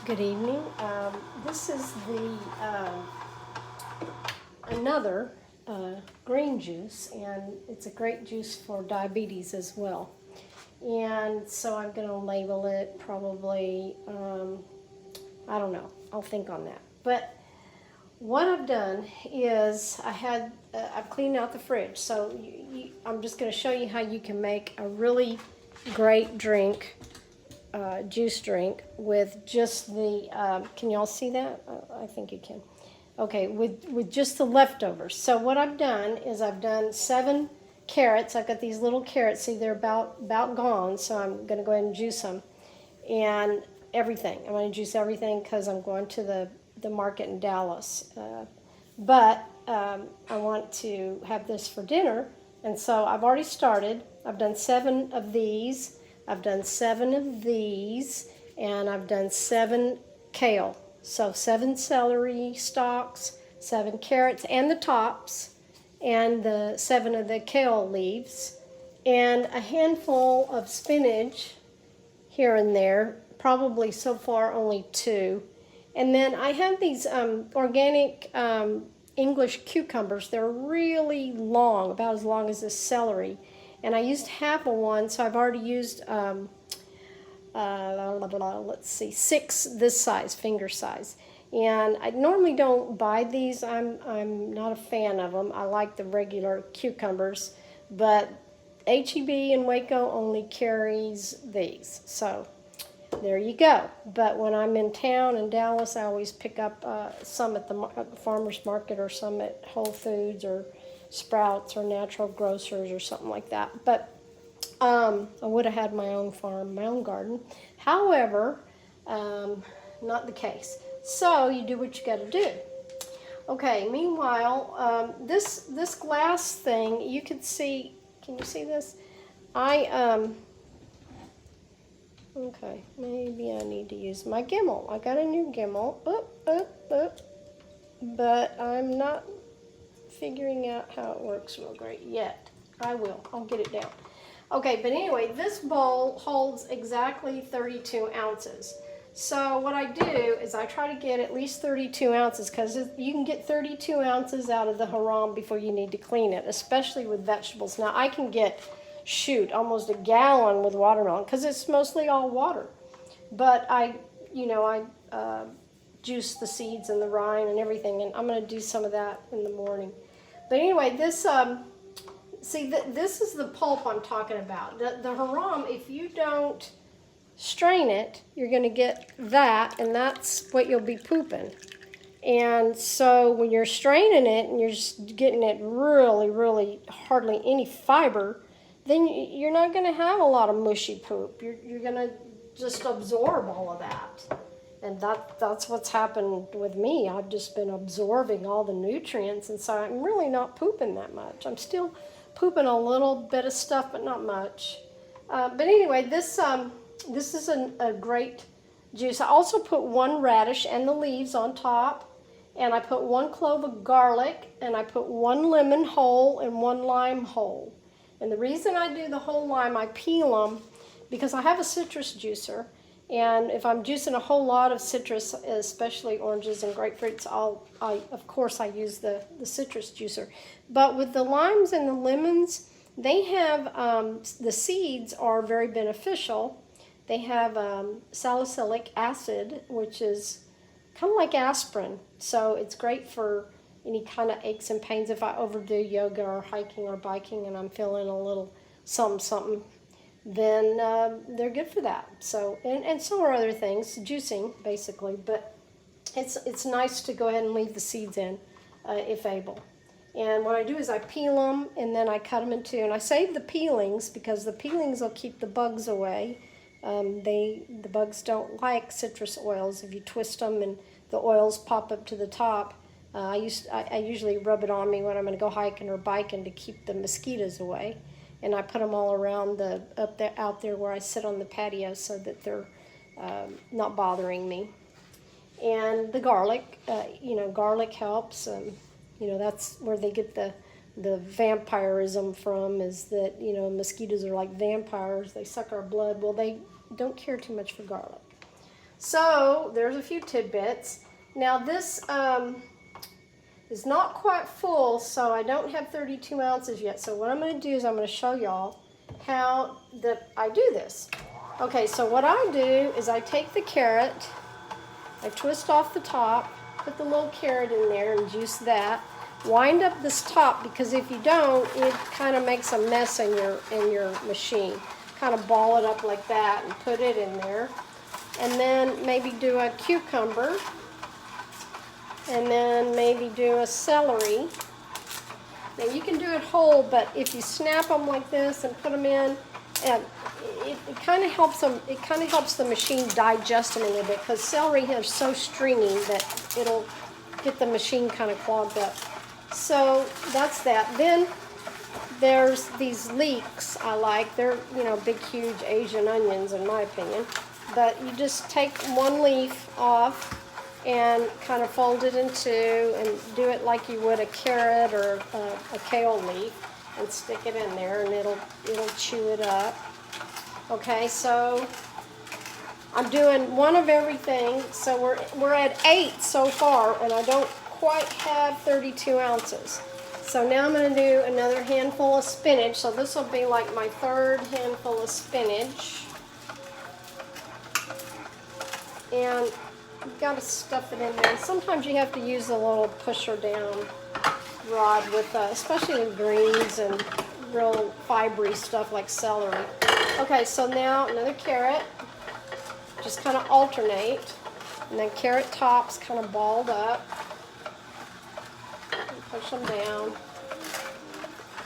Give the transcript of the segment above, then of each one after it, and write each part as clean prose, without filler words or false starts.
Good evening. This is the another green juice, and it's a great juice for diabetes as well. And so I'm going to label it probably, I don't know, I'll think on that. But what I've done is I've cleaned out the fridge. So I'm just going to show you how you can make a really great drink, juice drink with just the, can y'all see that? I think you can. Okay, with just the leftovers. So what I've done is I've done 7 carrots. I've got these little carrots. See, they're about gone, so I'm going to go ahead and juice them. And everything. I'm going to juice everything because I'm going to the market in Dallas. But I want to have this for dinner, and so I've already started. I've done 7 of these. I've done 7 of these, and I've done 7 kale. So 7 celery stalks, 7 carrots and the tops, and the 7 of the kale leaves, and a handful of spinach here and there, probably so far only 2. And then I have these organic English cucumbers. They're really long, about as long as this celery. And I used half of one, so I've already used, let's see, 6 this size, finger size. And I normally don't buy these. I'm not a fan of them. I like the regular cucumbers, but H-E-B in Waco only carries these. So there you go. But when I'm in town in Dallas, I always pick up some at the farmer's market or some at Whole Foods or Sprouts or Natural Grocers or something like that. But I would have had my own farm, my own garden. However, not the case. So you do what you got to do. Okay, meanwhile, this glass thing, you can see, can you see this? Okay, maybe I need to use my Gimel. I got a new Gimel, but I'm not figuring out how it works real great yet. I will, I'll get it down. Okay, but anyway, this bowl holds exactly 32 ounces. So what I do is I try to get at least 32 ounces because you can get 32 ounces out of the haram before you need to clean it, especially with vegetables. Now I can get, almost a gallon with watermelon because it's mostly all water. But I juice the seeds and the rind and everything, and I'm going to do some of that in the morning. But anyway, this, this is the pulp I'm talking about. The haram, if you don't strain it, you're going to get that, and that's what you'll be pooping. And so when you're straining it and you're just getting it really, really hardly any fiber, then you're not going to have a lot of mushy poop. You're going to just absorb all of that. And that's what's happened with me. I've just been absorbing all the nutrients, and so I'm really not pooping that much. I'm still pooping a little bit of stuff, but not much. But anyway, this is a great juice. I also put 1 radish and the leaves on top, and I put 1 clove of garlic, and I put 1 lemon whole and 1 lime whole. And the reason I do the whole lime, I peel them because I have a citrus juicer, and if I'm juicing a whole lot of citrus, especially oranges and grapefruits, of course I use the citrus juicer. But with the limes and the lemons, they have, the seeds are very beneficial. They have salicylic acid, which is kind of like aspirin. So it's great for any kind of aches and pains. If I overdo yoga or hiking or biking and I'm feeling a little something, then they're good for that. So, and so are other things, juicing basically, but it's nice to go ahead and leave the seeds in if able. And what I do is I peel them and then I cut them in 2. And I save the peelings because the peelings will keep the bugs away. The bugs don't like citrus oils. If you twist them and the oils pop up to the top, I usually rub it on me when I'm going to go hiking or biking to keep the mosquitoes away. And I put them all around out there where I sit on the patio so that they're not bothering me. And the garlic, garlic helps. That's where they get the vampirism from, is that, mosquitoes are like vampires. They suck our blood. Well, they don't care too much for garlic. So there's a few tidbits. Now this is not quite full, so I don't have 32 ounces yet. So what I'm going to do is I'm going to show y'all how that I do this. Okay, so what I do is I take the carrot, I twist off the top, put the little carrot in there and juice that. Wind up this top, because if you don't, it kind of makes a mess in your machine. Kind of ball it up like that and put it in there. And then maybe do a cucumber. And then maybe do a celery. Now you can do it whole, but if you snap them like this and put them in, and it kind of helps them. It kind of helps the machine digest them a little bit, because celery is so stringy that it'll get the machine kind of clogged up. So that's that. Then there's these leeks I like. They're, you know, big, huge Asian onions in my opinion. But you just take one leaf off and kind of fold it in two and do it like you would a carrot or a kale leaf, and stick it in there, and it'll chew it up. Okay, so I'm doing one of everything. So we're at 8 so far, and I don't quite have 32 ounces. So now I'm going to do another handful of spinach. So this will be like my 3rd handful of spinach. And you've got to stuff it in there. Sometimes you have to use a little pusher down rod with, especially with greens and real fibery stuff like celery. Okay, so now another carrot. Just kind of alternate. And then carrot tops kind of balled up. Push them down.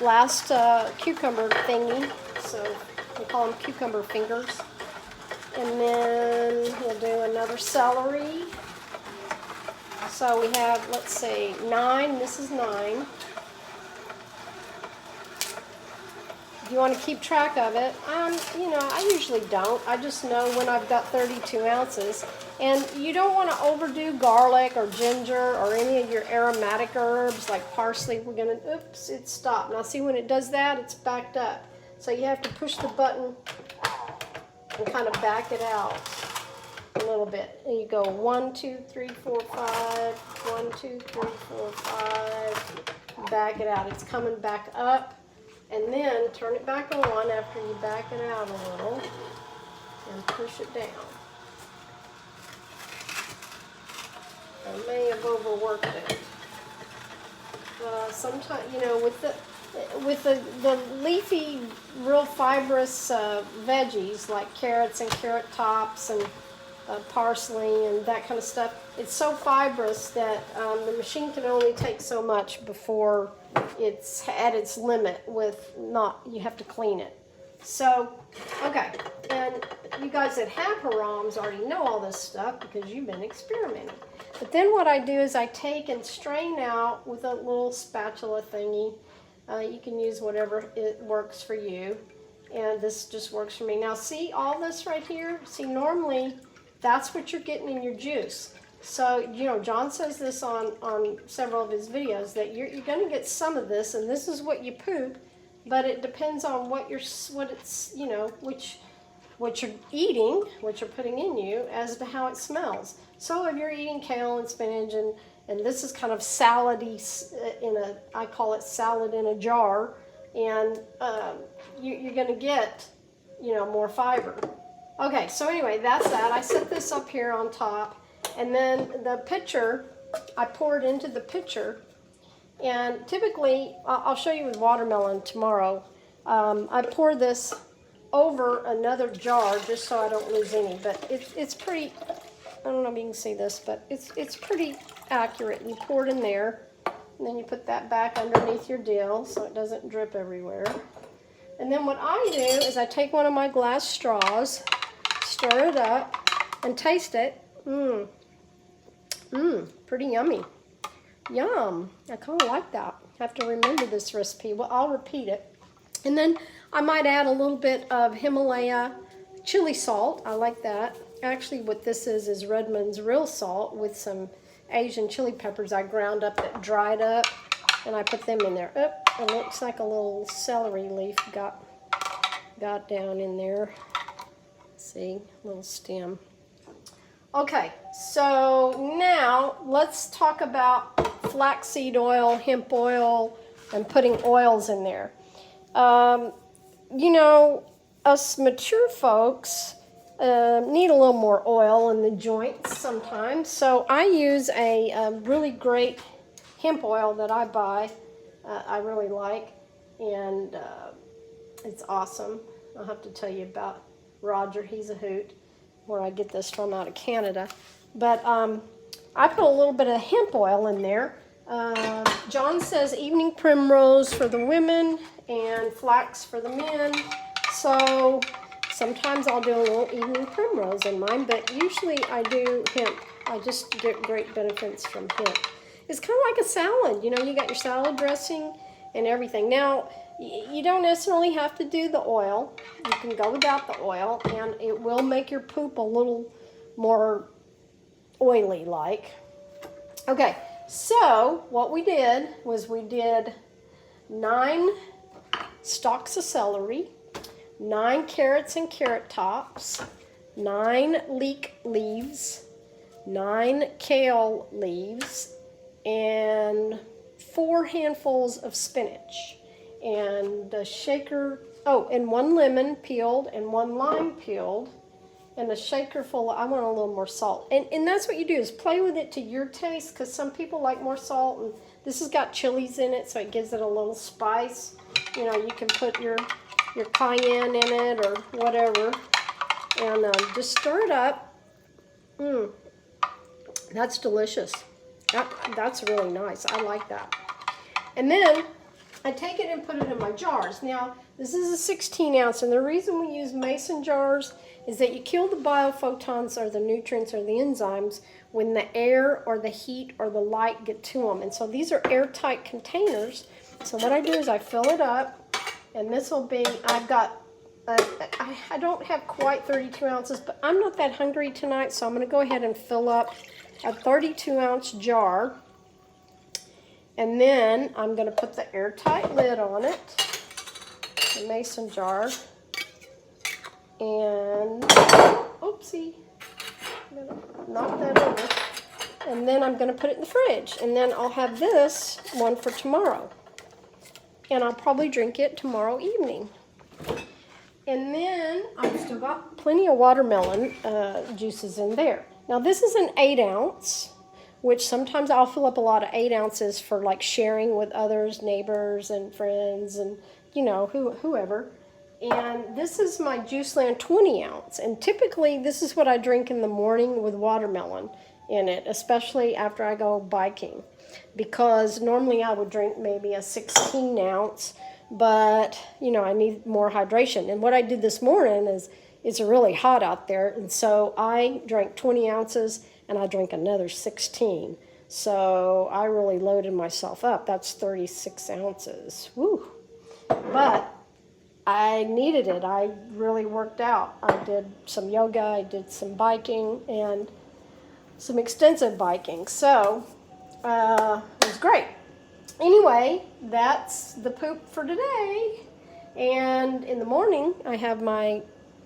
Last cucumber thingy, so we call them cucumber fingers. And then we'll do another celery. So we have, let's see, 9. This is 9. If you want to keep track of it, you know, I usually don't. I just know when I've got 32 ounces. And you don't want to overdo garlic or ginger or any of your aromatic herbs like parsley. We're going to, oops, it stopped. Now see, when it does that, it's backed up. So you have to push the button and kind of back it out a little bit. And you go 1, 2, 3, 4, 5, 1, 2, 3, 4, 5, back it out. It's coming back up. And then turn it back on after you back it out a little and push it down. I may have overworked it. Sometimes, you know, with the leafy, real fibrous veggies like carrots and carrot tops and parsley and that kind of stuff, it's so fibrous that the machine can only take so much before it's at its limit with you have to clean it. So, okay, and you guys that have haroms already know all this stuff because you've been experimenting. But then what I do is I take and strain out with a little spatula thingy. You can use whatever it works for you. And this just works for me. Now see all this right here? See, normally that's what you're getting in your juice. So, you know, John says this on several of his videos, that you're going to get some of this, and this is what you poop, but it depends on what it's, you know, what you're eating, what you're putting in you, as to how it smells. So if you're eating kale and spinach, and this is kind of salady, I call it salad in a jar, and you're going to get, you know, more fiber. Okay, so anyway, that's that. I set this up here on top. And then the pitcher, I pour it into the pitcher. And typically, I'll show you with watermelon tomorrow. I pour this over another jar just so I don't lose any. But it's pretty, I don't know if you can see this, but it's pretty accurate. You pour it in there, and then you put that back underneath your dill so it doesn't drip everywhere. And then what I do is I take one of my glass straws, stir it up, and taste it. Pretty yummy. Yum. I kind of like that. I have to remember this recipe. Well, I'll repeat it. And then I might add a little bit of Himalaya chili salt. I like that. Actually, what this is Redmond's real salt with some Asian chili peppers I ground up that dried up, and I put them in there. It looks like a little celery leaf got down in there. Let's see, little stem. Okay, so now let's talk about flaxseed oil, hemp oil, and putting oils in there. You know, us mature folks need a little more oil in the joints sometimes. So I use a really great hemp oil that I buy. I really like, and it's awesome. I'll have to tell you about Roger. He's a hoot, where I get this from out of Canada. But I put a little bit of hemp oil in there. John says evening primrose for the women and flax for the men. So sometimes I'll do a little evening primrose in mine, but usually I do hemp. I just get great benefits from hemp. It's kind of like a salad. You know, you got your salad dressing and everything. Now, you don't necessarily have to do the oil. You can go without the oil, and it will make your poop a little more oily like. Okay, so what we did was we did 9 stalks of celery, 9 carrots and carrot tops, 9 leek leaves, 9 kale leaves, and 4 handfuls of spinach. And a shaker, and 1 lemon peeled and 1 lime peeled, and a shaker full of, I want a little more salt. And that's what you do, is play with it to your taste, because some people like more salt, and this has got chilies in it, so it gives it a little spice. You know, you can put your cayenne in it or whatever, and just stir it up. That's delicious. That's really nice. I like that. And then I take it and put it in my jars. Now, this is a 16 ounce, and the reason we use mason jars is that you kill the biophotons, or the nutrients, or the enzymes, when the air or the heat or the light get to them. And so these are airtight containers. So what I do is I fill it up, and this will be, I've got, I don't have quite 32 ounces, but I'm not that hungry tonight, so I'm going to go ahead and fill up a 32 ounce jar. And then I'm going to put the airtight lid on it, the mason jar, and, oopsie, I'm going to knock that over. And then I'm going to put it in the fridge, and then I'll have this one for tomorrow. And I'll probably drink it tomorrow evening. And then I've still got plenty of watermelon juices in there. Now this is an 8 ounce. Which sometimes I'll fill up a lot of 8 ounces for like sharing with others, neighbors and friends, and you know, whoever. And this is my Juiceland 20 ounce. And typically this is what I drink in the morning with watermelon in it, especially after I go biking. Because normally I would drink maybe a 16 ounce, but you know, I need more hydration. And what I did this morning is, it's really hot out there, and so I drank 20 ounces and I drank another 16. So I really loaded myself up. That's 36 ounces. Woo! But I needed it. I really worked out. I did some yoga, I did some biking, and some extensive biking. So it was great. Anyway, that's the poop for today. And in the morning, I have my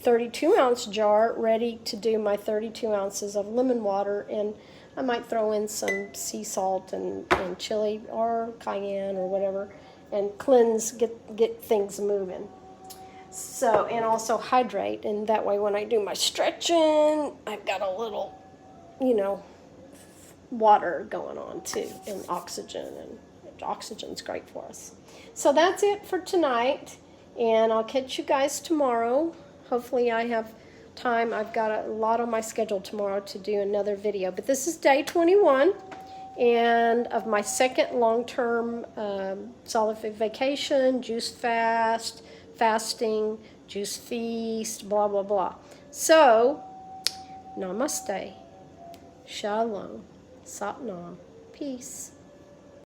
32 ounce jar ready to do my 32 ounces of lemon water, and I might throw in some sea salt and chili or cayenne or whatever, and cleanse, get things moving. So, and also hydrate, and that way when I do my stretching, I've got a little, you know, water going on too, and oxygen's great for us. So that's it for tonight, and I'll catch you guys tomorrow. Hopefully I have time. I've got a lot on my schedule tomorrow to do another video. But this is day 21 and of my second long-term solid food vacation, juice fasting, juice feast, blah, blah, blah. So, namaste, shalom, sat nam, peace.